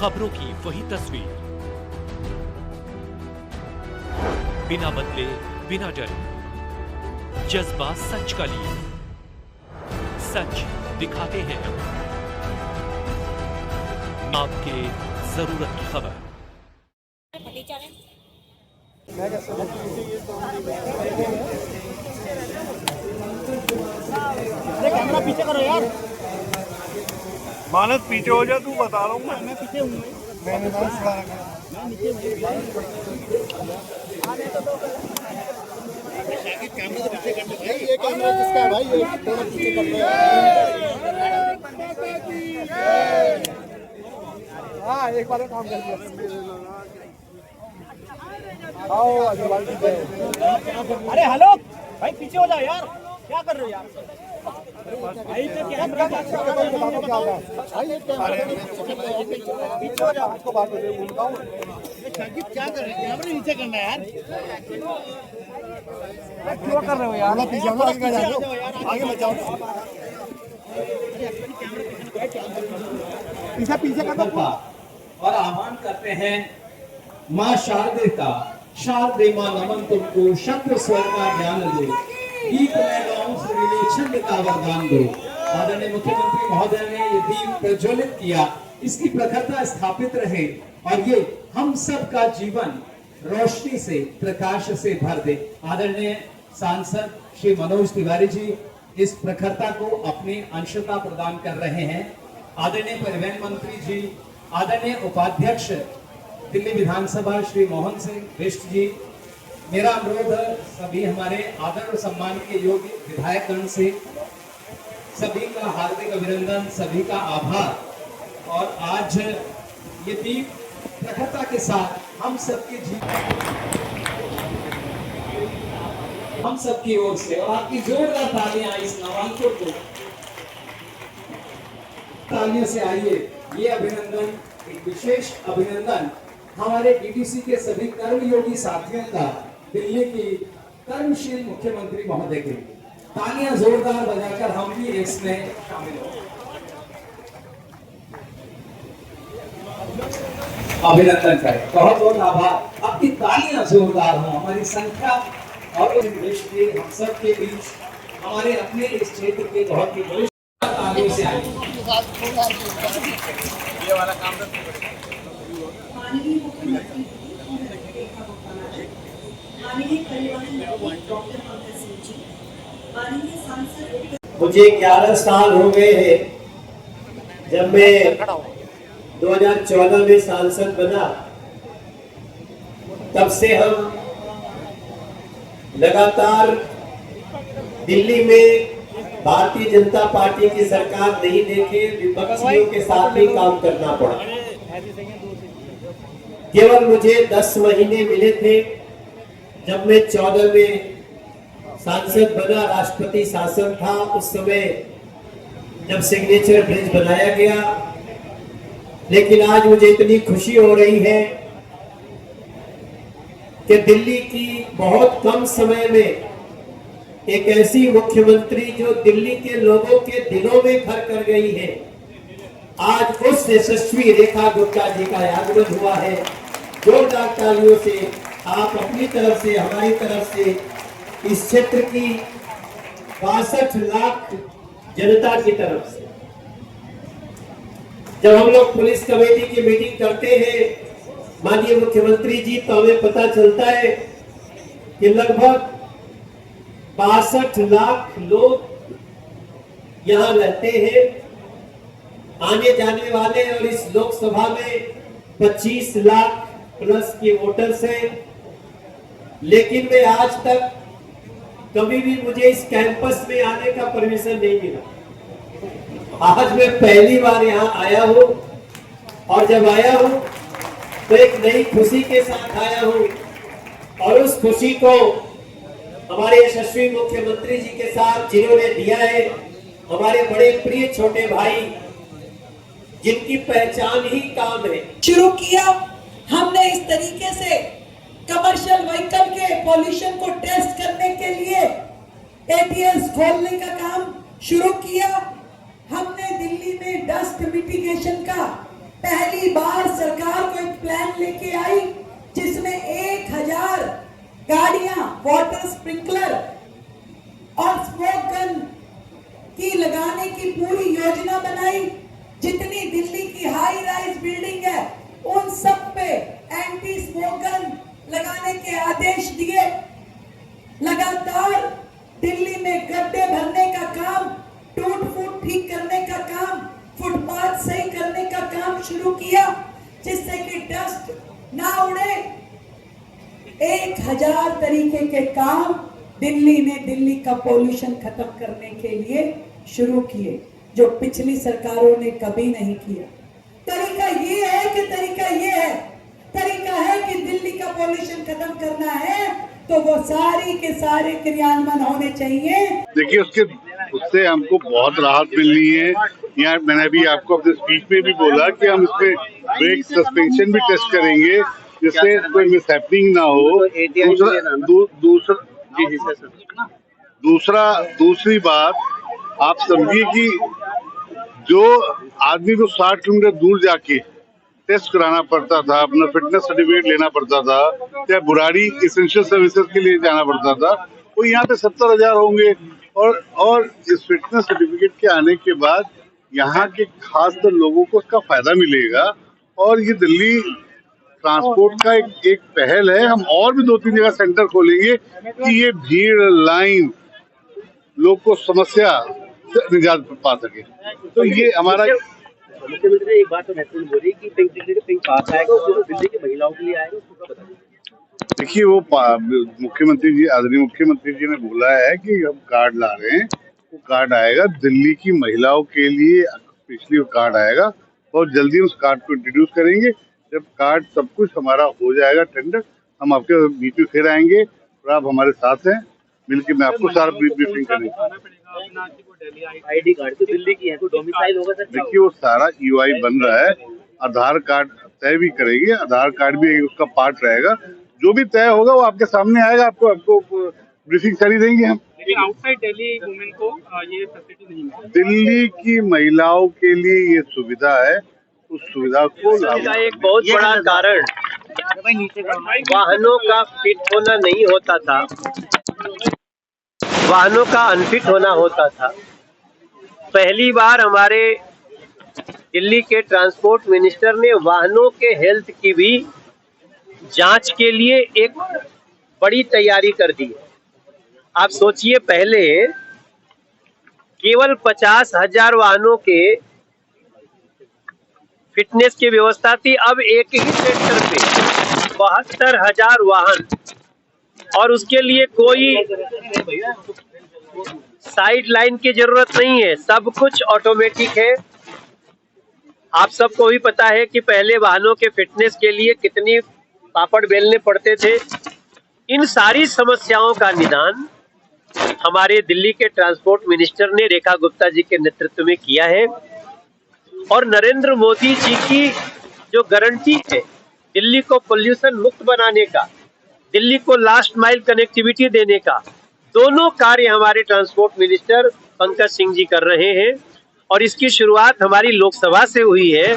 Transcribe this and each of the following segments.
खबरों की वही तस्वीर, बिना बदले बिना डरे, जज्बा सच का लिए, सच दिखाते हैं आपके जरूरत की खबर। कैमरा पीछे करो यार। मानस पीछे हो जा, तू बता रहा हूँ मैं पीछे हूँ। मैंने मैं नीचे हूँ। कैमरा तो पीछे करने भाई, ये कैमरा किसका है भाई? ये थोड़ा पीछे कर लो। हाँ, एक बार काम कर दिया। आओ अरे हेलो भाई, पीछे हो जाओ यार, क्या कर रहे हो यार? भाई तो कैमरा पीछे हो जाओ, आपको बात बोलता हूँ। क्या कर रहे हो? कैमरा नीचे करना है यार, क्यों कर रहे हो यार? पीछे आगे मत जाओ, पीछे पीछे का और आह्वान करते हैं माँ शारदे का, शारदे माँ नमन तुमको, शक्र स्वर का ज्ञान दो, गीत में गाऊं सुरीले छंद का वरदान दो। आदरणीय मुख्यमंत्री महोदय ने ये दीप प्रज्वलित किया, इसकी प्रखरता स्थापित रहे और ये हम सब का जीवन रोशनी से, प्रकाश से भर दे। आदरणीय सांसद श्री मनोज तिवारी जी इस प्रखरता को अपनी अंशता प्रदान कर रहे हैं। आदरणीय परिवहन मंत्री जी, आदरणीय उपाध्यक्ष दिल्ली विधानसभा श्री मोहन सिंह बिष्ट जी, मेरा अनुरोध सभी हमारे आदर और सम्मान के योग्य विधायकगण से, सभी का हार्दिक अभिनंदन, सभी का आभार। और आज ये दीप प्रखरता के साथ हम सबकी ओर से और आपकी जोरदार तालियां इस नामांकन को तालियों से आइए। ये अभिनंदन, एक विशेष अभिनंदन हमारे डीटीसी के सभी कर्मयोगी साथियों का, दिल्ली की कर्मशील मुख्यमंत्री महोदय के लिए तालियां जोरदार बजाकर हम भी इसमें शामिल हो। अभिनंदन करें, बहुत बहुत आभार। आपकी तालियां जोरदार हो, हमारी संख्या और उस देश के हम सब के बीच, हमारे अपने इस क्षेत्र के बहुत ही वरिष्ठ तालियों से आए। ये वाला काम मुझे 11 साल हो गए हैं जब मैं 2014 में सांसद बना। तब से हम लगातार दिल्ली में भारतीय जनता पार्टी की सरकार नहीं देखे, विपक्षियों के साथ ही काम करना पड़ा। केवल मुझे 10 महीने मिले थे जब मैं 14 में सांसद बना, राष्ट्रपति शासन था उस समय जब सिग्नेचर ब्रिज बनाया गया। लेकिन आज मुझे इतनी खुशी हो रही है कि दिल्ली की बहुत कम समय में एक ऐसी मुख्यमंत्री जो दिल्ली के लोगों के दिलों में घर कर गई है, आज उस यशस्वी रेखा गुप्ता जी का आगमन हुआ है। जोरदार तालियों से आप अपनी तरफ से, हमारी तरफ से इस क्षेत्र की 62 लाख जनता की तरफ से, जब हम लोग पुलिस कमेटी की मीटिंग करते हैं माननीय मुख्यमंत्री जी, तो हमें पता चलता है कि लगभग 62 लाख लोग यहाँ रहते हैं, आने जाने वाले, और इस लोकसभा में 25 लाख प्लस के वोटर्स हैं। लेकिन मैं आज तक कभी भी मुझे इस कैंपस में आने का परमिशन नहीं मिला। आज मैं पहली बार यहाँ आया हूँ और जब आया हूँ तो एक नई खुशी के साथ आया हूँ और उस खुशी को हमारे यशस्वी मुख्यमंत्री जी के साथ जिन्होंने दिया है, हमारे बड़े प्रिय छोटे भाई जिनकी पहचान ही काम है, शुरू किया। हमने इस तरीके से कमर्शियल व्हीकल के पॉल्यूशन को टेस्ट करने के लिए एटीएस खोलने का काम शुरू किया। हमने दिल्ली में डस्ट मिटिगेशन का पहली बार सरकार को एक प्लान लेके आई जिसमें 1000 गाड़ियां वाटर स्प्रिंकलर और स्मोक गन की लगाने की पूरी योजना बनाई। जितनी दिल्ली की हाई राइज बिल्डिंग है उन सब पे एंटी स्मोक गन लगाने के आदेश दिए। लगातार दिल्ली में गड्ढे भरने का काम, टूट फूट ठीक करने का काम, फुटपाथ सही करने का काम शुरू किया जिससे कि डस्ट ना उड़े। 1000 तरीके के काम दिल्ली ने दिल्ली का पोल्यूशन खत्म करने के लिए शुरू किए जो पिछली सरकारों ने कभी नहीं किया। तरीका ये है कि तरीका है कि दिल्ली का पोल्यूशन खत्म करना है तो वो सारी के सारे क्रियान्वयन होने चाहिए। देखिए उससे हमको बहुत राहत मिलनी है। यहाँ मैंने भी आपको अपने स्पीच में भी बोला कि हम इसमें ब्रेक सस्पेंशन भी टेस्ट करेंगे जिससे कोई मिसहैपनिंग ना हो। दूसरी बात आप समझिए कि जो आदमी को 60 किलोमीटर दूर जाके टेस्ट कराना पड़ता था, अपना फिटनेस सर्टिफिकेट लेना पड़ता था, चाहे बुराड़ी एसेंशियल सर्विसेज के लिए जाना पड़ता था, वो यहाँ पे 70,000 होंगे। और इस फिटनेस सर्टिफिकेट के आने के बाद यहाँ के खासकर लोगों को उसका फायदा मिलेगा। और ये दिल्ली ट्रांसपोर्ट का एक पहल है। हम और भी 2-3 जगह सेंटर खोलेंगे कि ये भीड़ लाइन लोग को समस्या से निजात पा सके। तो ये हमारा मुख्यमंत्री ने एक बात तो महत्वपूर्ण बोली कि पिंक दिल्ली का पिंक पास आएगा, उसको दिल्ली की महिलाओं के लिए आएगा, उसको क्या बता दीजिए। देखिए वो मुख्यमंत्री जी, आदरणीय मुख्यमंत्री जी ने बोला है कि हम कार्ड ला रहे हैं, वो कार्ड आएगा दिल्ली की महिलाओं के लिए, स्पेशली वो कार्ड आएगा और जल्दी उस कार्ड को इंट्रोड्यूस करेंगे। जब कार्ड सब कुछ हमारा हो जाएगा टेंडर, हम आपके बीच में फिर आएंगे और आप हमारे साथ हैं, मिलकर मैं आपको सारा ब्रीफिंग करेंगे। आईडी कार्ड तो दिल्ली की है, तो डोमिसाइल होगा सर? देखिए वो सारा यूआई बन रहा है, आधार कार्ड तय भी करेंगे, आधार कार्ड भी उसका पार्ट रहेगा। जो भी तय होगा वो आपके सामने आएगा, आपको ब्रीफिंग सारी देंगे हम। आउटसाइड दिल्ली वुमेन को ये फैसिलिटी नहीं मिलती। दिल्ली की महिलाओं के लिए ये सुविधा है, उस सुविधा को इसका एक बहुत बड़ा कारण वाहनों का फिट होना नहीं होता था, वाहनों का अनफिट होना होता था। पहली बार हमारे दिल्ली के ट्रांसपोर्ट मिनिस्टर ने वाहनों के हेल्थ की भी जांच के लिए एक बड़ी तैयारी कर दी। आप सोचिए, पहले केवल 50,000 वाहनों के फिटनेस की व्यवस्था थी, अब एक ही सेक्टर पे 72,000 वाहन, और उसके लिए कोई साइड लाइन की जरूरत नहीं है, सब कुछ ऑटोमेटिक है। आप सबको भी पता है कि पहले वाहनों के फिटनेस के लिए कितनी पापड़ बेलने पड़ते थे। इन सारी समस्याओं का निदान हमारे दिल्ली के ट्रांसपोर्ट मिनिस्टर ने रेखा गुप्ता जी के नेतृत्व में किया है। और नरेंद्र मोदी जी की जो गारंटी है दिल्ली को पोल्यूशन मुक्त बनाने का, दिल्ली को लास्ट माइल कनेक्टिविटी देने का, दोनों कार्य हमारे ट्रांसपोर्ट मिनिस्टर पंकज सिंह जी कर रहे हैं। और इसकी शुरुआत हमारी लोकसभा से हुई है,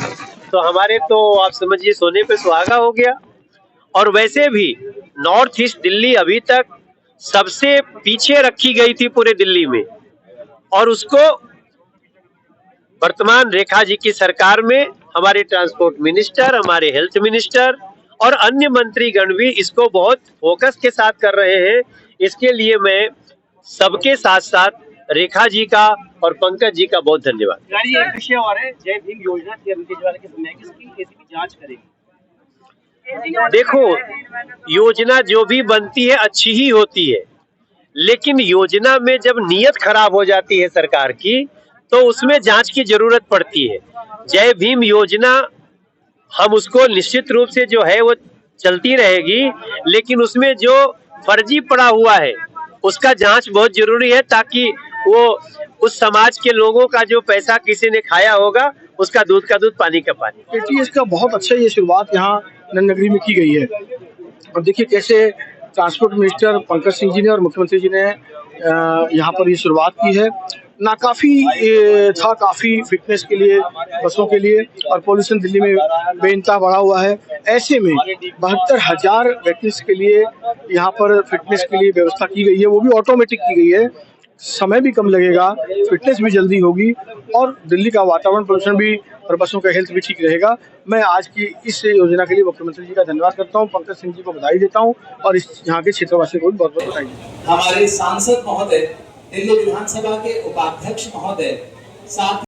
तो हमारे तो आप समझिए सोने पे सुहागा हो गया। और वैसे भी नॉर्थ ईस्ट दिल्ली अभी तक सबसे पीछे रखी गई थी पूरे दिल्ली में, और उसको वर्तमान रेखा जी की सरकार में हमारे ट्रांसपोर्ट मिनिस्टर, हमारे हेल्थ मिनिस्टर और अन्य मंत्रीगण भी इसको बहुत फोकस के साथ कर रहे हैं। इसके लिए मैं सबके साथ साथ रेखा जी का और पंकज जी का बहुत धन्यवाद। एक विषय और है, जय भीम योजना थी अरविंद केजरीवाल के समय, किसकी एसीबी जांच करेगी? देखो, योजना जो भी बनती है अच्छी ही होती है, लेकिन योजना में जब नीयत खराब हो जाती है सरकार की तो उसमें जांच की जरूरत पड़ती है। जय भीम योजना हम उसको निश्चित रूप से जो है वो चलती रहेगी, लेकिन उसमें जो फर्जी पड़ा हुआ है उसका जांच बहुत जरूरी है, ताकि वो उस समाज के लोगों का जो पैसा किसी ने खाया होगा उसका दूध का दूध पानी का पानी। एटीएस का बहुत अच्छा ये शुरुआत यहाँ नगरी में की गई है। और देखिए कैसे ट्रांसपोर्ट मिनिस्टर पंकज सिंह जी ने और मुख्यमंत्री जी ने यहाँ पर ये शुरुआत की है। नाकाफी था, काफी फिटनेस के लिए, बसों के लिए, और पॉल्यूशन दिल्ली में बेइंतहा बढ़ा हुआ है। ऐसे में 72,000 व्यक्ति के लिए यहाँ पर फिटनेस के लिए व्यवस्था की गई है, वो भी ऑटोमेटिक की गई है। समय भी कम लगेगा, फिटनेस भी जल्दी होगी, और दिल्ली का वातावरण प्रदूषण भी और बसों का हेल्थ भी ठीक रहेगा। मैं आज की इस योजना के लिए मुख्यमंत्री जी का धन्यवाद करता हूँ, पंकज सिंह जी को बधाई देता हूँ, और इस यहाँ के क्षेत्रवासियों को भी बहुत बहुत बधाई देता हूँ। हमारे सांसद महोदय, दिल्ली विधानसभा के उपाध्यक्ष महोदय, साथ